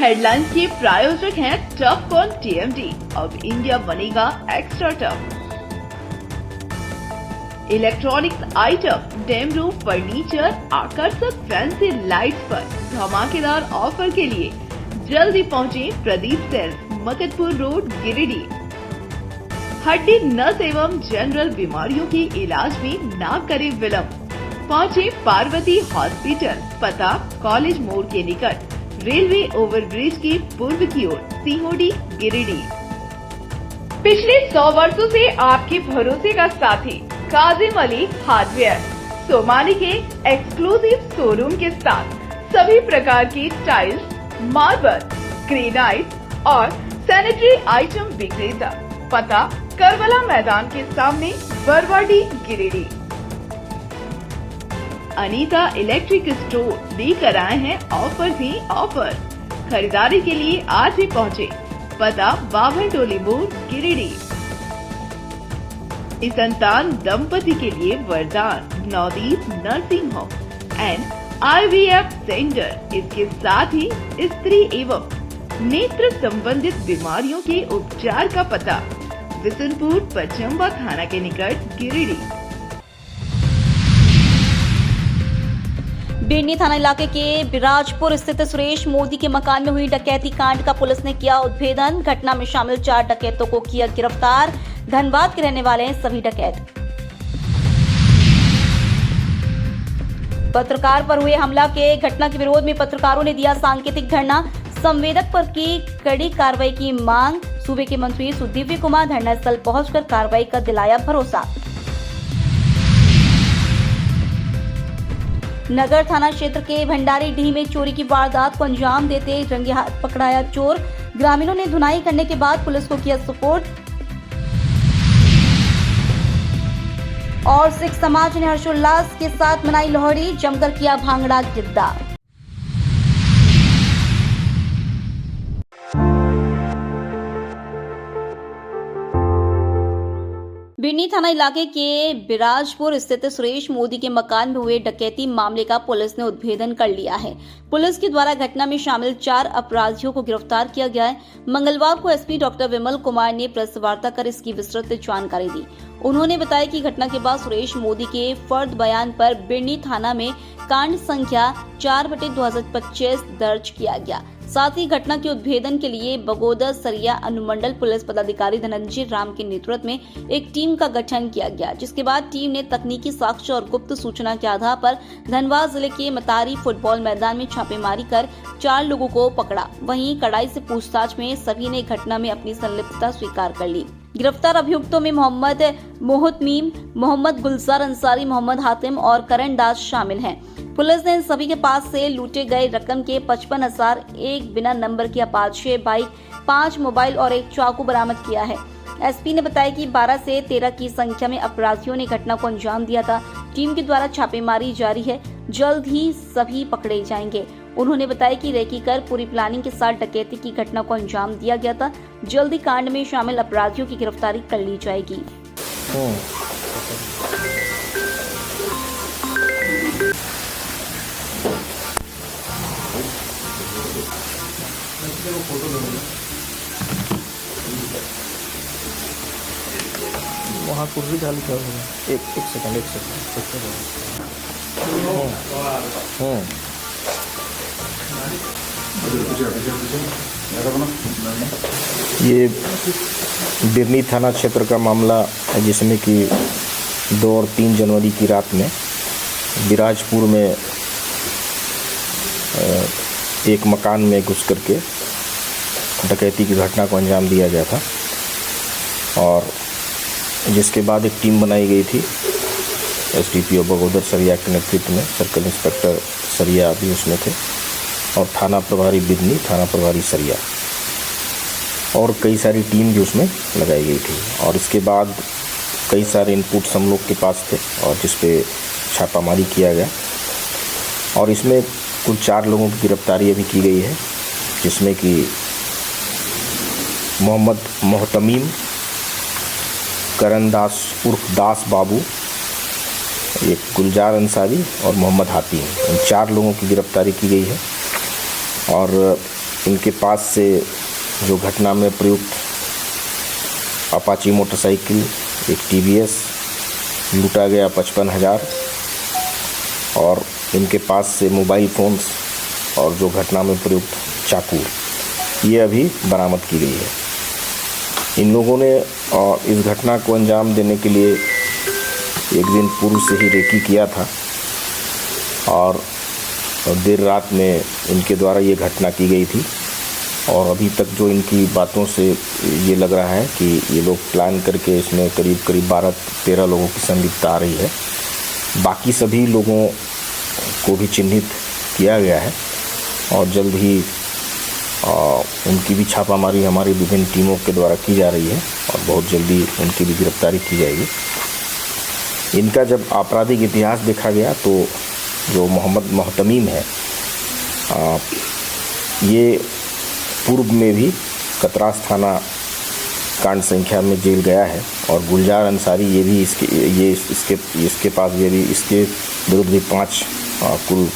Headlines के प्रायोजक हैं टफकॉन टीएमटी। अब इंडिया बनेगा extra tough. Electronics item, dam roof furniture, आकर्षक फैंसी लाइट्स पर धमाकेदार ऑफर के लिए जल्दी पहुंचे प्रदीप सेल्स, मकतपुर रोड, गिरिडीह। हड्डी, नस एवं जनरल बीमारियों के इलाज में ना करे विलंब। पहुंचे पार्वती हॉस्पिटल, पता कॉलेज मोड़ के निकट, रेलवे ओवरब्रिज के पूर्व की ओर, सीहोडी, गिरिडीह। पिछले 100 वर्षों से आपके भरोसे का साथी काजिम अली हार्डवेयर, सोमानी के एक्सक्लूसिव शोरूम के साथ सभी प्रकार की टाइल्स, मार्बल, ग्रेनाइट और सैनिटरी आइटम विक्रेता। पता करबला मैदान के सामने, बरवाडी, गिरिडीह। अनीता इलेक्ट्रिक स्टोर लेकर आए हैं ऑफर ही ऑफर। खरीदारी के लिए आज ही पहुंचे, पता बाभन टोली मोड़, गिरिडीह। इस संतान दंपति के लिए वरदान Navdeep nursing home and IVF centre. इसके साथ ही स्त्री एवं नेत्र संबंधित बीमारियों के उपचार का पता बिशनपुर, पचम्बा थाना के निकट, गिरिडीह। बिरनी थाना इलाके के बिराजपुर स्थित सुरेश मोदी के मकान में हुई डकैती कांड का पुलिस ने किया उद्भेदन। घटना में शामिल 4 डकैतों को किया गिरफ्तार। धनबाद के रहने वाले हैं सभी डकैत। पत्रकार पर हुए हमला के घटना के विरोध में पत्रकारों ने दिया सांकेतिक धरना। संवेदक पर की कड़ी कार्रवाई की मांग। सूबे के मंत्री सुदीव्य कुमार धरना स्थल पहुंचकर कार्रवाई का दिलाया भरोसा। नगर थाना क्षेत्र के भंडारी डीह में चोरी की वारदात को अंजाम देते रंगे हाथ पकड़ाया चोर। ग्रामीणों ने धुनाई करने के बाद पुलिस को किया सुपुर्द। और सिख समाज ने हर्षोल्लास के साथ मनाई लोहड़ी, जमकर किया भांगड़ा गिद्दा। बिरनी थाना इलाके के बिराजपुर स्थित सुरेश मोदी के मकान में हुए डकैती मामले का पुलिस ने उद्भेदन कर लिया है। पुलिस के द्वारा घटना में शामिल 4 अपराधियों को गिरफ्तार किया गया है। मंगलवार को एसपी डॉक्टर विमल कुमार ने प्रेस वार्ता कर इसकी विस्तृत जानकारी दी। उन्होंने बताया कि घटना के बाद सुरेश मोदी के फर्द बयान पर बिरनी थाना में कांड संख्या 4/2025 दर्ज किया गया। साथ ही घटना के उद्भेदन के लिए बगोदर सरिया अनुमंडल पुलिस पदाधिकारी धनंजय राम के नेतृत्व में एक टीम का गठन किया गया, जिसके बाद टीम ने तकनीकी साक्ष्य और गुप्त सूचना के आधार पर धनबाद जिले के मतारी फुटबॉल मैदान में छापेमारी कर 4 लोगों को पकड़ा। वहीं कड़ाई से पूछताछ में सभी ने घटना में अपनी संलिप्तता स्वीकार कर ली। गिरफ्तार अभियुक्तों में मोहम्मद मोहतमीम, मोहम्मद गुलजार अंसारी, मोहम्मद हातिम और करण दास शामिल हैं। पुलिस ने इन सभी के पास से लूटे गए रकम के 55,000, एक बिना नंबर की अपाचे बाइक, 5 मोबाइल और एक चाकू बरामद किया है। एसपी ने बताया कि 12 से 13 की संख्या में अपराधियों ने घटना को अंजाम दिया था। टीम के द्वारा छापेमारी जारी है, जल्द ही सभी पकड़े जाएंगे। उन्होंने बताया कि रेकी कर पूरी प्लानिंग के साथ डकैती की घटना को अंजाम दिया गया था। जल्द ही कांड में शामिल अपराधियों की गिरफ्तारी कर ली जाएगी। वहाँ कुर्सी खाली कर एक सेकंड ये बिरनी थाना क्षेत्र का मामला है, जिसमें कि 2 और 3 जनवरी की रात में बिराजपुर में एक मकान में घुस करके डकैती की घटना को अंजाम दिया गया था, और जिसके बाद एक टीम बनाई गई थी एसडीपीओ बगोदर सरिया के नेतृत्व में। सर्कल इंस्पेक्टर सरिया भी उसमें थे, और थाना प्रभारी बिदनी, थाना प्रभारी सरिया, और कई सारी टीम भी उसमें लगाई गई थी। और इसके बाद कई सारे इनपुट्स हम लोग के पास थे, और जिस पे छापामारी किया गया, और इसमें कुल 4 लोगों की गिरफ्तारी अभी की गई है, जिसमें कि मोहम्मद मोहतमीम, करण दास उर्फ दास बाबू, एक गुलजार अंसारी और मोहम्मद हातिम, इन 4 लोगों की गिरफ्तारी की गई है। और इनके पास से जो घटना में प्रयुक्त अपाची मोटरसाइकिल, एक TVS लूटा गया 55,000 और इनके पास से मोबाइल फ़ोन्स और जो घटना में प्रयुक्त चाकू, ये अभी बरामद की गई है। इन लोगों ने इस घटना को अंजाम देने के लिए एक दिन पूर्व से ही रेकी किया था और देर रात में इनके द्वारा ये घटना की गई थी और अभी तक जो इनकी बातों से ये लग रहा है कि ये लोग प्लान करके इसमें करीब 12-13 लोगों की संलिप्तता आ रही है। बाकी सभी लोगों को भी चिन्हित किया गया है और जल्द ही उनकी भी छापामारी हमारी विभिन्न टीमों के द्वारा की जा रही है और बहुत जल्दी उनकी भी गिरफ्तारी की जाएगी। इनका जब आपराधिक इतिहास देखा गया तो जो मोहम्मद मोहतमीम है, ये पूर्व में भी कतरास थाना कांड संख्या में जेल गया है और गुलजार अंसारी ये भी इसके पास ये भी इसके विरुद्ध भी 5 कुल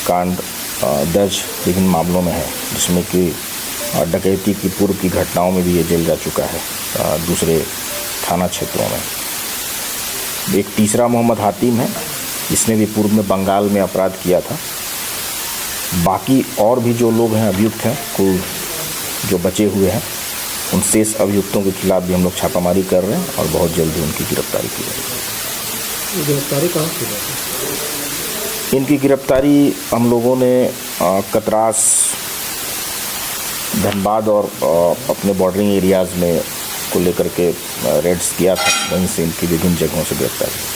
कांड दर्ज विभिन्न मामलों में है, जिसमें कि डकैती की पूर्व की घटनाओं में भी ये जेल जा चुका है दूसरे थाना क्षेत्रों में। एक तीसरा मोहम्मद हातिम है, इसने भी पूर्व में बंगाल में अपराध किया था। बाकी और भी जो लोग हैं अभियुक्त हैं कुल जो बचे हुए हैं, उन शेष अभियुक्तों के खिलाफ भी हम लोग छापामारी कर रहे हैं और बहुत जल्दी उनकी गिरफ्तारी की जाएगी। गिरफ्तारी कहाँ की जाती? इनकी गिरफ्तारी हम लोगों ने कतरास, धनबाद और अपने बॉर्डरिंग एरियाज़ में को लेकर के रेड्स किया था, वहीं से इनकी विभिन्न जगहों से गिरफ्तारी।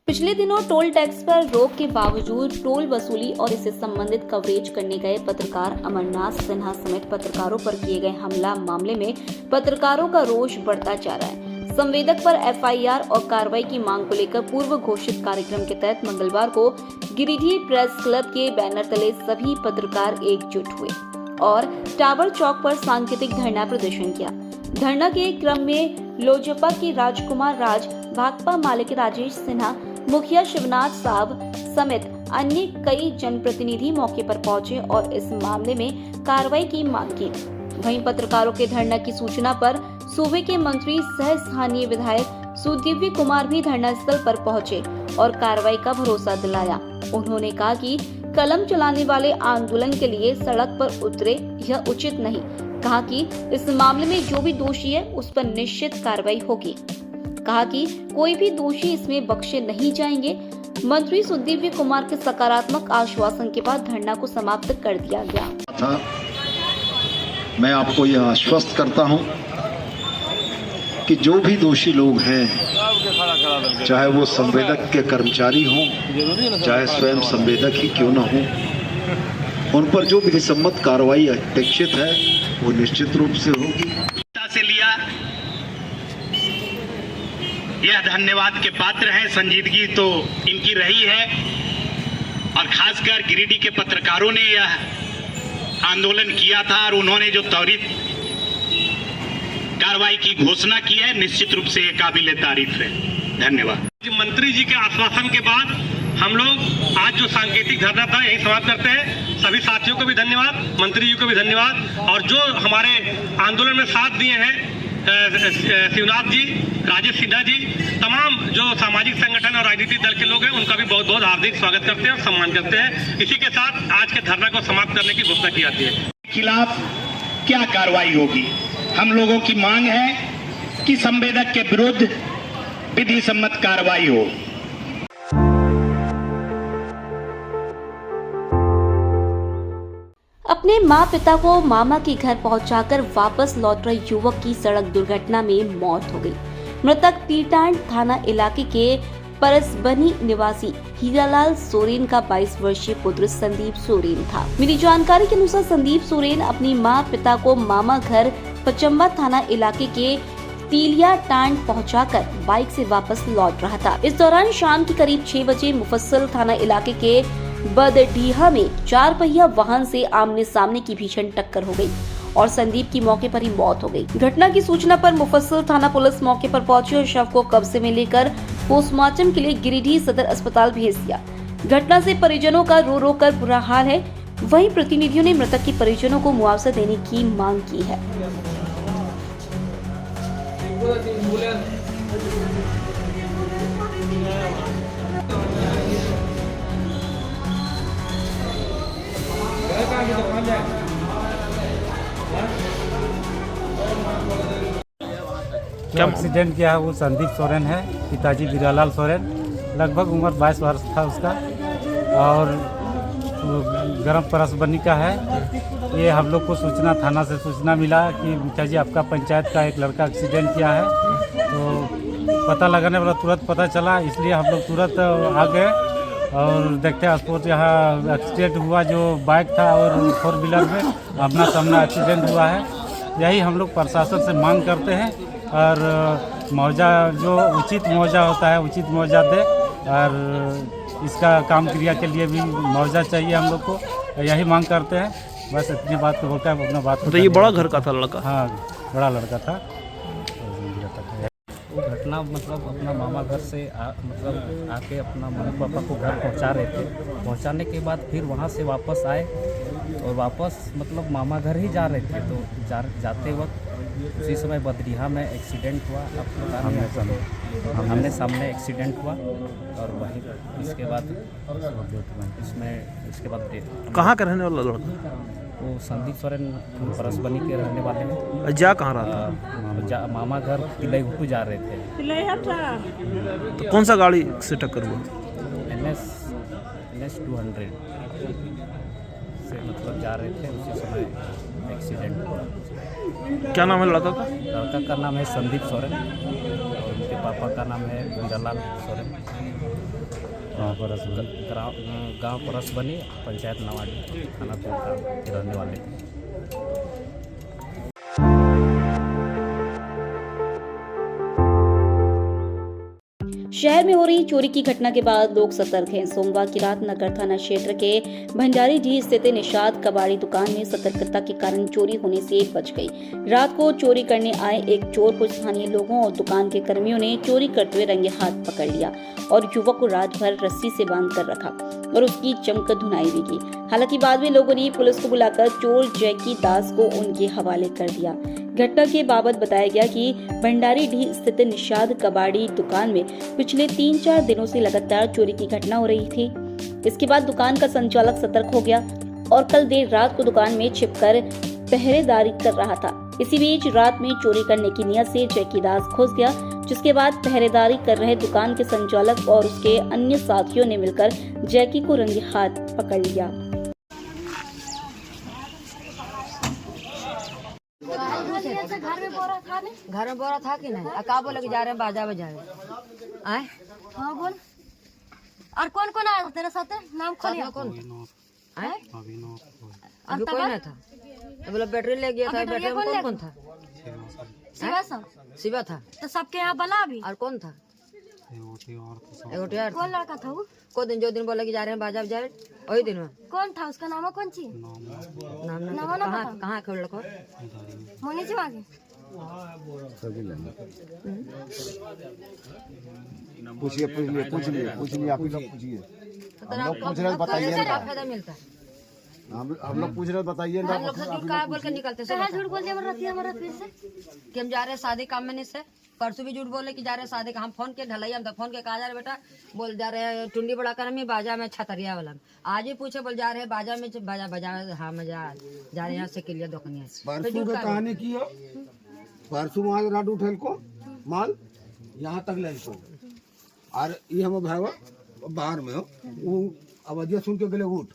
पिछले दिनों टोल टैक्स पर रोक के बावजूद टोल वसूली और इससे संबंधित कवरेज करने गए पत्रकार अमरनाथ सिन्हा समेत पत्रकारों पर किए गए हमला मामले में पत्रकारों का रोष बढ़ता जा रहा है। संवेदक पर FIR और कार्रवाई की मांग को लेकर पूर्व घोषित कार्यक्रम के तहत मंगलवार को गिरिडीह प्रेस क्लब के बैनर तले सभी पत्रकार एकजुट हुए और टावर चौक पर सांकेतिक धरना प्रदर्शन किया। धरना के क्रम में लोजपा के राजकुमार राज, भाकपा माले के राजेश सिन्हा, मुखिया शिवनाथ साहब समेत अन्य कई जनप्रतिनिधि मौके पर पहुंचे और इस मामले में कार्रवाई की मांग की। वहीं पत्रकारों के धरना की सूचना पर सूबे के मंत्री सह स्थानीय विधायक सुदिव्य कुमार भी धरना स्थल पर पहुंचे और कार्रवाई का भरोसा दिलाया। उन्होंने कहा कि कलम चलाने वाले आंदोलन के लिए सड़क पर उतरे यह उचित नहीं। कहा कि इस मामले में जो भी दोषी है उस पर निश्चित कार्रवाई होगी। कहा कि कोई भी दोषी इसमें बख्शे नहीं जाएंगे। मंत्री सुदिव्य कुमार के सकारात्मक आश्वासन के बाद धरना को समाप्त कर दिया गया। मैं आपको यह आश्वस्त करता हूं कि जो भी दोषी लोग हैं, चाहे वो संवेदक के कर्मचारी हों, चाहे स्वयं संवेदक ही क्यों न हो, उन पर जो विधिसम्मत कार्रवाई अपेक्षित है वो निश्चित रूप से होगी। से लिया, यह धन्यवाद के पात्र हैं। संजीदगी तो इनकी रही है और खासकर गिरिडीह के पत्रकारों ने यह आंदोलन किया था और उन्होंने जो त्वरित कार्रवाई की घोषणा की है, निश्चित रूप से ये काबिल तारीफ है। धन्यवाद। मंत्री जी के आश्वासन के बाद हम लोग आज जो सांकेतिक धरना था यही समाप्त करते हैं। सभी साथियों को भी धन्यवाद, मंत्री जी को भी धन्यवाद और जो हमारे आंदोलन में साथ दिए हैं शिवनाथ जी, राजेश सिन्हा जी, तमाम जो सामाजिक संगठन और राजनीतिक दल के लोग हैं, उनका भी बहुत बहुत हार्दिक स्वागत करते हैं और सम्मान करते हैं। इसी के साथ आज के धरना को समाप्त करने की घोषणा की जाती है। खिलाफ क्या कार्रवाई होगी? हम लोगों की मांग है कि संवेदक के विरुद्ध विधि सम्मत कार्रवाई हो। अपने मां पिता को मामा के घर पहुंचाकर वापस लौट रहे युवक की सड़क दुर्घटना में मौत हो गई। मृतक तीटांड थाना इलाके के परसबनी निवासी हीरालाल सोरेन का 22 वर्षीय पुत्र संदीप सोरेन था। मिली जानकारी के अनुसार संदीप सोरेन अपनी मां पिता को मामा घर पचम्बा थाना इलाके के तीलिया टांड पहुंचाकर बाइक से वापस लौट रहा था। इस दौरान शाम के करीब 6 बजे मुफस्सल थाना इलाके के बदडीहा में 4 पहिया वाहन से आमने सामने की भीषण टक्कर हो गई और संदीप की मौके पर ही मौत हो गई। घटना की सूचना पर मुफस्सिल थाना पुलिस मौके पर पहुंची और शव को कब्जे में लेकर पोस्टमार्टम के लिए गिरिडीह सदर अस्पताल भेज दिया। घटना से परिजनों का रो रो कर बुरा हाल है। वहीं प्रतिनिधियों ने मृतक के परिजनों को मुआवजा देने की मांग की है। जो एक्सीडेंट किया है वो संदीप सोरेन है, पिताजी वीरालाल सोरेन। लगभग उम्र 22 वर्ष था उसका और गरम परस बनी का है। ये हम लोग को सूचना थाना से सूचना मिला कि मुखिया जी आपका पंचायत का एक लड़का एक्सीडेंट किया है, तो पता लगाने वाला तुरंत पता चला, इसलिए हम लोग तुरंत आ गए और देखते हैं स्पोर्ट यहाँ एक्सीडेंट हुआ। जो बाइक था और 4 व्हीलर में आमना सामना एक्सीडेंट हुआ है। यही हम लोग प्रशासन से मांग करते हैं और मुआवजा जो उचित मुआवजा होता है उचित मुआवजा दे और इसका काम क्रिया के लिए भी मुआवजा चाहिए हम लोग को। यही मांग करते हैं। बस इतनी बात को बोलकर अपना बात। तो ये बड़ा घर का था लड़का? हाँ, बड़ा लड़का था। वो घटना मतलब अपना मामा घर से मतलब आके अपना मम्मी पापा को घर पहुंचा रहे थे। पहुंचाने के बाद फिर वहां से वापस आए और वापस मतलब मामा घर ही जा रहे थे। तो जाते वक्त उसी समय बदरीहा में एक्सीडेंट हुआ। अब पता नहीं, आमने सामने एक्सीडेंट हुआ और वहीं इसके बाद इसके बाद कहाँ का रहने वाला लड़का? वो संदीप सोरेन परसबनी के रहने वाले हैं। जा कहाँ रहा था? मामा घर तिलैहुटू जा रहे थे। तो कौन सा गाड़ी से टक्कर हुआ? NS 200 से मतलब जा रहे थे, उसी समय एक्सीडेंट हुआ। क्या नाम है लड़का का? लड़का का नाम है संदीप सोरेन और उनके पापा का नाम है वीरालाल सोरेन। गाँव परसबनी, पंचायत नवाडी, थाना तुलका के रहने वाले थे। शहर में हो रही चोरी की घटना के बाद लोग सतर्क हैं। सोमवार की रात नगर थाना क्षेत्र के भंडारीडीह स्थित निषाद कबाड़ी दुकान में सतर्कता के कारण चोरी होने से बच गई। रात को चोरी करने आए एक चोर को स्थानीय लोगों और दुकान के कर्मियों ने चोरी करते हुए रंगे हाथ पकड़ लिया और युवक को रात भर रस्सी से बांध कर रखा और उसकी जमकर धुनाई भी की। हालांकि बाद में लोगों ने पुलिस को बुलाकर चोर जैकी दास को उनके हवाले कर दिया। घटना के बाबत बताया गया कि भंडारीडीह स्थित निषाद कबाड़ी दुकान में पिछले 3-4 दिनों से लगातार चोरी की घटना हो रही थी। इसके बाद दुकान का संचालक सतर्क हो गया और कल देर रात को दुकान में छिपकर पहरेदारी कर रहा था। इसी बीच रात में चोरी करने की नियत से जैकी दास घुस गया, जिसके बाद पहरेदारी कर रहे दुकान के संचालक और उसके अन्य साथियों ने मिलकर जैकी को रंगे हाथ पकड़ लिया। घर में बोरा था कि नहीं? का बोले कि जा रहे हैं बाजा बजाए आए? हाँ बोल। और कौन कौन आया था तेरे साथ? नाम खोलिए। कौन आए? अभी कोई नहीं था। तो बोला बैटरी ले गया था। बैटरी में कौन कौन था? शिवा था। तो सबके यहाँ बना अभी। और कौन था? कौन लड़का था वो? को दिन जो दिन बोला कि जा रहे हैं बाजा बजाए, वही दिन में कौन था? उसका नाम कौन सी? नाम कहाँ खोल रखो? मोनी जी आगे पूछिए आप ही लोग पूछिए। हम लोग पूछ रहे बताइए। फायदा मिलता है। हम लोग पूछ रहे बताइए ना। हम लोग से झूठ का बोल के निकलते हैं। झूठ बोल दिया हमारा फिर से कि हम जा रहे हैं शादी काम में। नहीं से परसों भी झूठ बोले कि जा रहे हैं शादी का। हम फोन के ढलैया में फोन के कहा जा रहे बेटा, बोल जा रहे हैं टुंडी बड़ा कर में बाजा में छतरिया वाला में। आज ही पूछे बोल जा रहे हैं बाजा में बाजा बजा। हाँ मजा जा रहे हैं यहाँ से किलिया दुकानिया से। परसों का कहानी की हो। परसों वहाँ राड उठेल को माल यहाँ तक ले को और ये हम भाई बाहर में हो वो आवाजिया सुन के गले उठ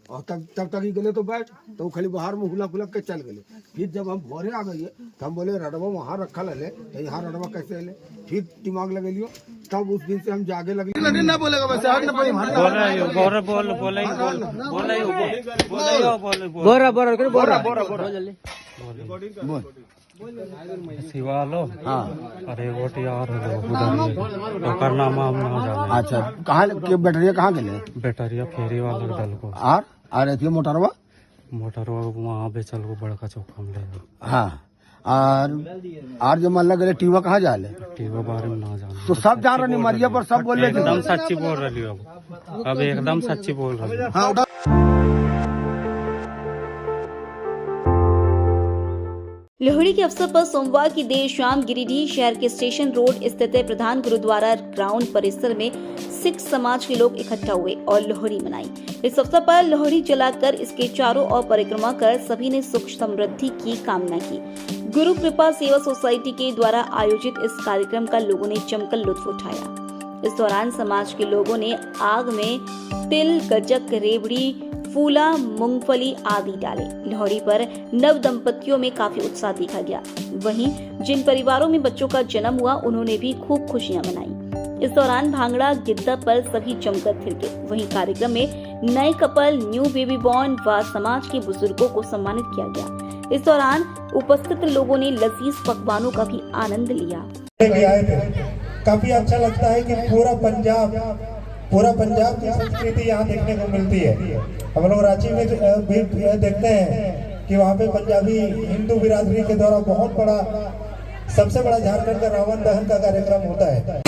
और तब तक ही गले तो बैठ तो वो खाली बाहर में हुलक हुलक के चल गए। फिर जब हम भोरे आ गए तो हम बोले रडवा वहाँ रखा ले तो यहाँ रडवा कैसे ले। फिर दिमाग लगे लियो तब उस दिन से हम जागे लगे। ना बोलेगा शिवा लो। हाँ अरे वो यार ओकर नाम हम ना जाने। अच्छा कहाँ बैटरिया कहाँ गए? बैटरिया फेरी वाला दल को और अरे मोटरवा मोटर वहाँ बेचल को बड़का चौका में ले जाओ। हाँ और जो मान लगे टीवा कहाँ जा ले टीवा बारे में ना जाना तो सब जान रहे मरिया पर सब बोल रहे एकदम सच्ची बोल रही हो अब एकदम सच्ची बोल रही हो। हाँ लोहड़ी के अवसर पर सोमवार की देर शाम गिरिडीह शहर के स्टेशन रोड स्थित प्रधान गुरुद्वारा ग्राउंड परिसर में सिख समाज के लोग इकट्ठा हुए और लोहड़ी मनाई। इस अवसर पर लोहड़ी जलाकर इसके चारों ओर परिक्रमा कर सभी ने सुख समृद्धि की कामना की। गुरु कृपा सेवा सोसाइटी के द्वारा आयोजित इस कार्यक्रम का लोगों ने जमकर लुत्फ उठाया। इस दौरान समाज के लोगों ने आग में तिल, गज्जक, रेवड़ी, फूला, मूंगफली आदि डाले। लोहड़ी पर नव दंपतियों में काफी उत्साह देखा गया। वहीं जिन परिवारों में बच्चों का जन्म हुआ उन्होंने भी खूब खुशियां मनाई। इस दौरान भांगड़ा गिद्दा पर सभी जमकर थिरके। वहीं कार्यक्रम में नए कपल, न्यू बेबी बॉर्न व समाज के बुजुर्गों को सम्मानित किया गया। इस दौरान उपस्थित लोगों ने लजीज पकवानों का भी आनंद लिया। काफी अच्छा लगता है कि पूरा पंजाब की संस्कृति यहाँ देखने को मिलती है। हम लोग रांची में भी देखते हैं कि वहाँ पे पंजाबी हिंदू बिरादरी के द्वारा बहुत बड़ा, सबसे बड़ा झारखंड का रावण दहन का कार्यक्रम होता है।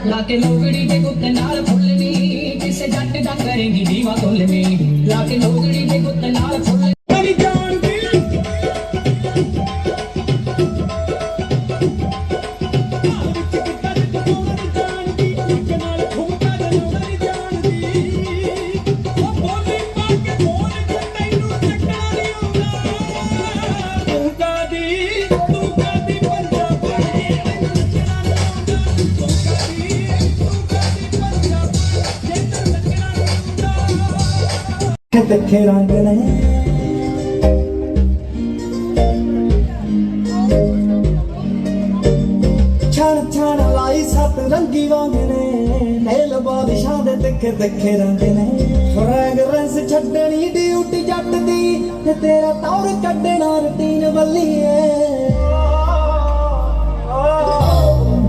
लाके लोगड़ी के गुत्त नाल फुल्लनी किसे जट दा करेंगी दीवा तोलनी लाके लोगड़ी के गुत्त नाल फुल्लनी तिखे रंग ने छण छण लाई सत रंगी वांग ने नेल बालिशां दे तिखे तिखे रंग ने फ्रेगरेंस छड्डनी ड्यूटी जट दी ते तेरा तौर कड्डना रूटीन वल्लीए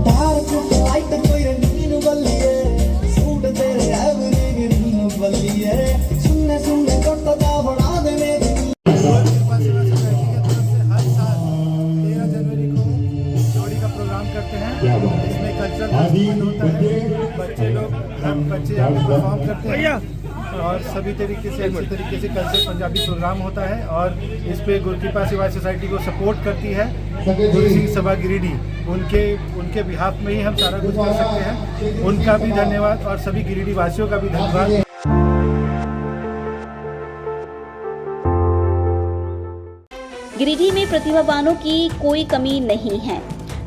डार्क लाइट कोई रंगीन वल्लीए सूट तेरे एवरग्रीन वल्लीए सुनने कोटा दा बना दे मेरी 13 जनवरी को लोहड़ी का प्रोग्राम करते हैं। इसमें कल्चरल होता है, बच्चे यहाँ पे परफॉर्म करते हैं और सभी तरीके से अच्छे तरीके से कल्चरल पंजाबी प्रोग्राम होता है और इस पे गुरु कृपा सेवा सोसाइटी को सपोर्ट करती है गुरु सिंह सभा गिरिडीह। उनके बिहाफ में ही हम सारा कुछ कर सकते हैं। उनका भी धन्यवाद और सभी गिरिडीह वासियों का भी धन्यवाद। गिरिडीह में प्रतिभावानों की कोई कमी नहीं है।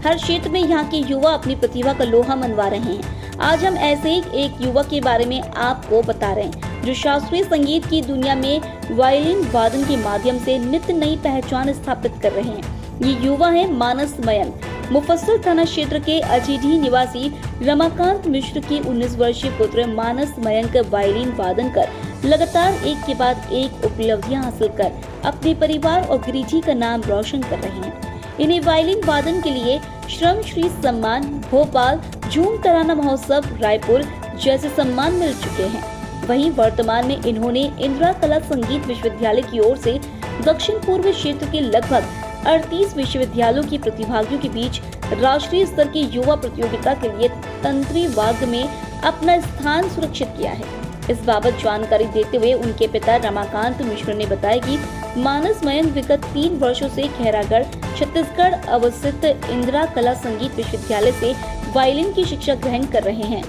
हर क्षेत्र में यहाँ के युवा अपनी प्रतिभा का लोहा मनवा रहे हैं। आज हम ऐसे ही एक युवक के बारे में आपको बता रहे हैं जो शास्त्रीय संगीत की दुनिया में वायलिन वादन के माध्यम से नित्य नई पहचान स्थापित कर रहे हैं। ये युवा है मानस मयंक। मुफस्सिल थाना क्षेत्र के अजीढ़ी निवासी रमाकांत मिश्र की 19 वर्षीय पुत्र मानस मयंक वायलिन वादन कर लगातार एक के बाद एक उपलब्धियां हासिल कर अपने परिवार और गिरिजी का नाम रोशन कर रहे हैं। इन्हें वायलिन वादन के लिए श्रम श्री सम्मान, भोपाल झूम तराना महोत्सव, रायपुर जैसे सम्मान मिल चुके हैं। वहीं वर्तमान में इन्होंने इंदिरा कला संगीत विश्वविद्यालय की ओर से दक्षिण पूर्व क्षेत्र के लगभग 38 विश्वविद्यालयों के प्रतिभागियों के बीच राष्ट्रीय स्तर की युवा प्रतियोगिता के लिए तंत्री वाद्य में अपना स्थान सुरक्षित किया है। इस बाबत जानकारी देते हुए उनके पिता रमाकांत मिश्र ने बताया कि मानस मयंक विगत 3 वर्षों से खैरागढ़ छत्तीसगढ़ अवस्थित इंदिरा कला संगीत विश्वविद्यालय से वायलिन की शिक्षा ग्रहण कर रहे हैं।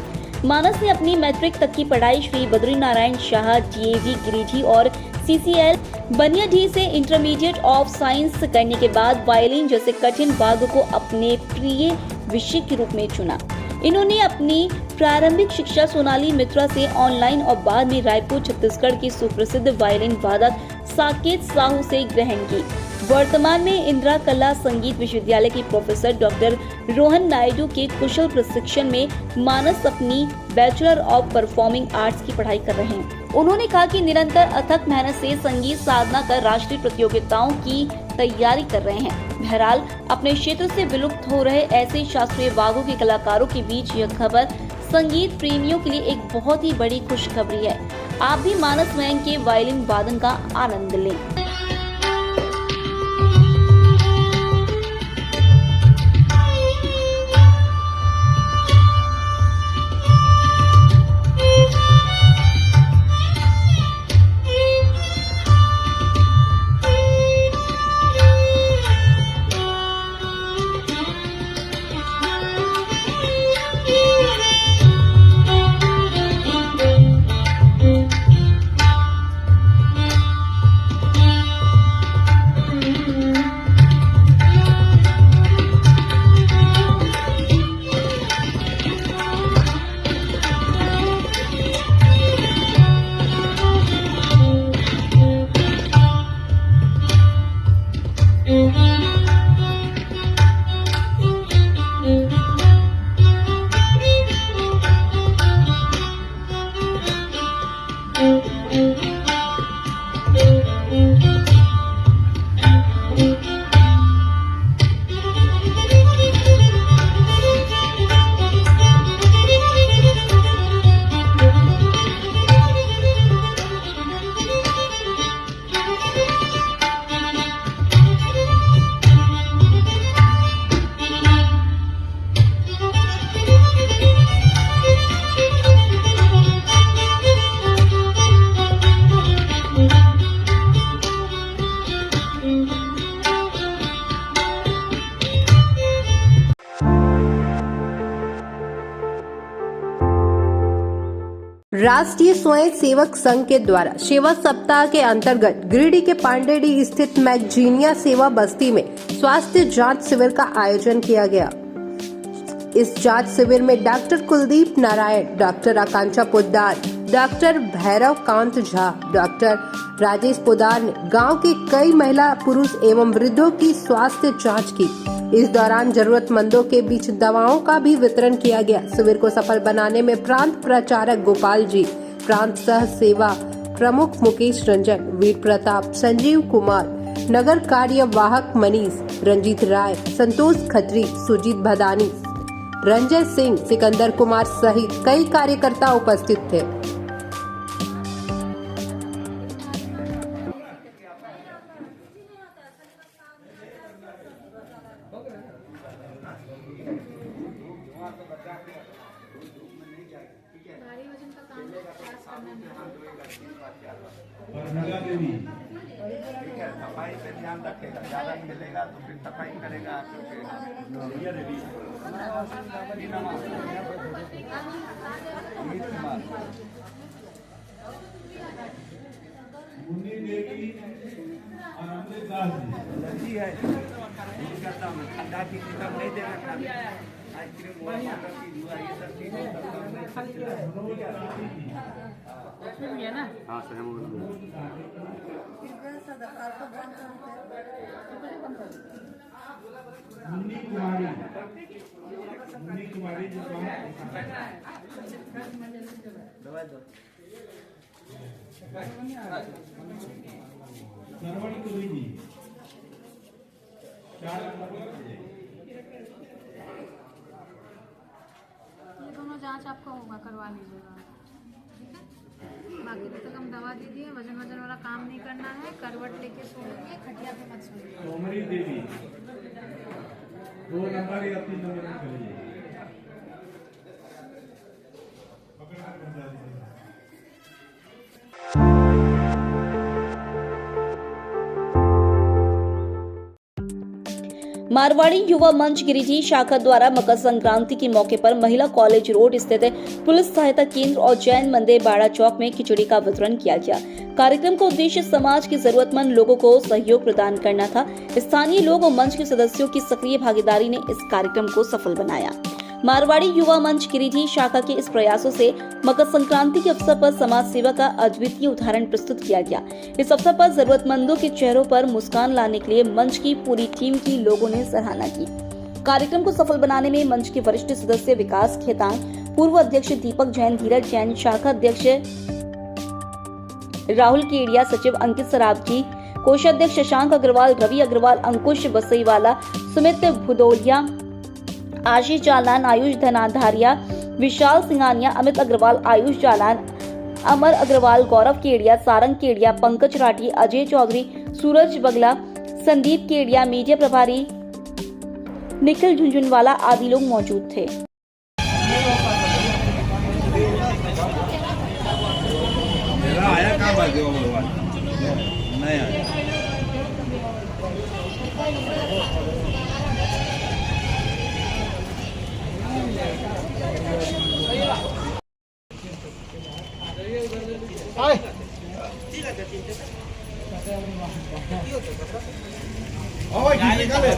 मानस ने अपनी मैट्रिक तक की पढ़ाई श्री बद्रीनारायण शाह DAV गिरिजी और CCL बनियाडीह से इंटरमीडिएट ऑफ साइंस करने के बाद वायलिन जैसे कठिन वाद्य को अपने प्रिय विषय के रूप में चुना। इन्होंने अपनी प्रारंभिक शिक्षा सोनाली मित्रा से ऑनलाइन और बाद में रायपुर छत्तीसगढ़ की सुप्रसिद्ध वायलिन वादक साकेत साहू से ग्रहण की। वर्तमान में इंदिरा कला संगीत विश्वविद्यालय के प्रोफेसर डॉक्टर रोहन नायडू के कुशल प्रशिक्षण में मानस अपनी बैचलर ऑफ परफॉर्मिंग आर्ट्स की पढ़ाई कर रहे हैं। उन्होंने कहा कि निरंतर अथक मेहनत से संगीत साधना कर राष्ट्रीय प्रतियोगिताओं की तैयारी कर रहे हैं। बहरहाल अपने क्षेत्र से विलुप्त हो रहे ऐसे शास्त्रीय वाद्यों के कलाकारों के बीच यह खबर संगीत प्रेमियों के लिए एक बहुत ही बड़ी खुशखबरी है। आप भी मानस मयंक के वायलिन वादन का आनंद लें। राष्ट्रीय स्वयं सेवक संघ के द्वारा सेवा सप्ताह के अंतर्गत गिरिडीह के पांडेडी स्थित मैगजीनिया सेवा बस्ती में स्वास्थ्य जांच शिविर का आयोजन किया गया। इस जांच शिविर में डॉक्टर कुलदीप नारायण, डॉक्टर आकांक्षा पोद्दार, डॉक्टर भैरव कांत झा, डॉक्टर राजेश पोद्दार ने गांव के कई महिला, पुरुष एवं वृद्धों की स्वास्थ्य जांच की। इस दौरान जरूरतमंदों के बीच दवाओं का भी वितरण किया गया। शिविर को सफल बनाने में प्रांत प्रचारक गोपाल जी, प्रांत सह सेवा प्रमुख मुकेश रंजन, वीर प्रताप, संजीव कुमार, नगर कार्यवाहक मनीष, रंजीत राय, संतोष खत्री, सुजीत भदानी, रंजय सिंह, सिकंदर कुमार सहित कई कार्यकर्ता उपस्थित थे। सफाई पे ध्यान रखेगा, ज्यादा मिलेगा तो फिर सफाई करेगा। एलर्जी है, ठंडा की किताब नहीं देना, खाली आइसक्रीम ये सब चीजें में भी है ना? हाँ ये दोनों जांच आपका होगा, करवा लीजिएगा, ठीक है? बाकी तब तक हम दवा दे दिए, वजन वाला काम नहीं करना है, करवट लेके सोइए, खटिया पे मत सोइए। कोमरी देवी 2 नंबर या 3 नंबर में चलिए। मारवाड़ी युवा मंच गिरिडीह शाखा द्वारा मकर संक्रांति के मौके पर महिला कॉलेज रोड स्थित पुलिस सहायता केंद्र और जैन मंदिर बाड़ा चौक में खिचड़ी का वितरण किया गया। कार्यक्रम का उद्देश्य समाज के जरूरतमंद लोगों को सहयोग प्रदान करना था। स्थानीय लोग और मंच के सदस्यों की सक्रिय भागीदारी ने इस कार्यक्रम को सफल बनाया। मारवाड़ी युवा मंच गिरिडीह शाखा के इस प्रयासों से मकर संक्रांति के अवसर पर समाज सेवा का अद्वितीय उदाहरण प्रस्तुत किया गया। इस अवसर पर जरूरतमंदों के चेहरों पर मुस्कान लाने के लिए मंच की पूरी टीम की लोगों ने सराहना की। कार्यक्रम को सफल बनाने में मंच के वरिष्ठ सदस्य विकास खेतान, पूर्व अध्यक्ष दीपक जैन, धीरज जैन, शाखा अध्यक्ष राहुल केडिया, सचिव अंकित सरावजी, कोषाध्यक्ष शशांक अग्रवाल, रवि अग्रवाल, अंकुश बसईवाला, सुमित भुदौलिया, आशीष जालान, आयुष धनाधारिया, विशाल सिंघानिया, अमित अग्रवाल, आयुष जालान, अमर अग्रवाल, गौरव केडिया, सारंग केडिया, पंकज राठी, अजय चौधरी, सूरज बगला, संदीप केडिया, मीडिया प्रभारी निखिल झुंझुनवाला आदि लोग मौजूद थे। आया कहाँ बात नहीं आया। निकाले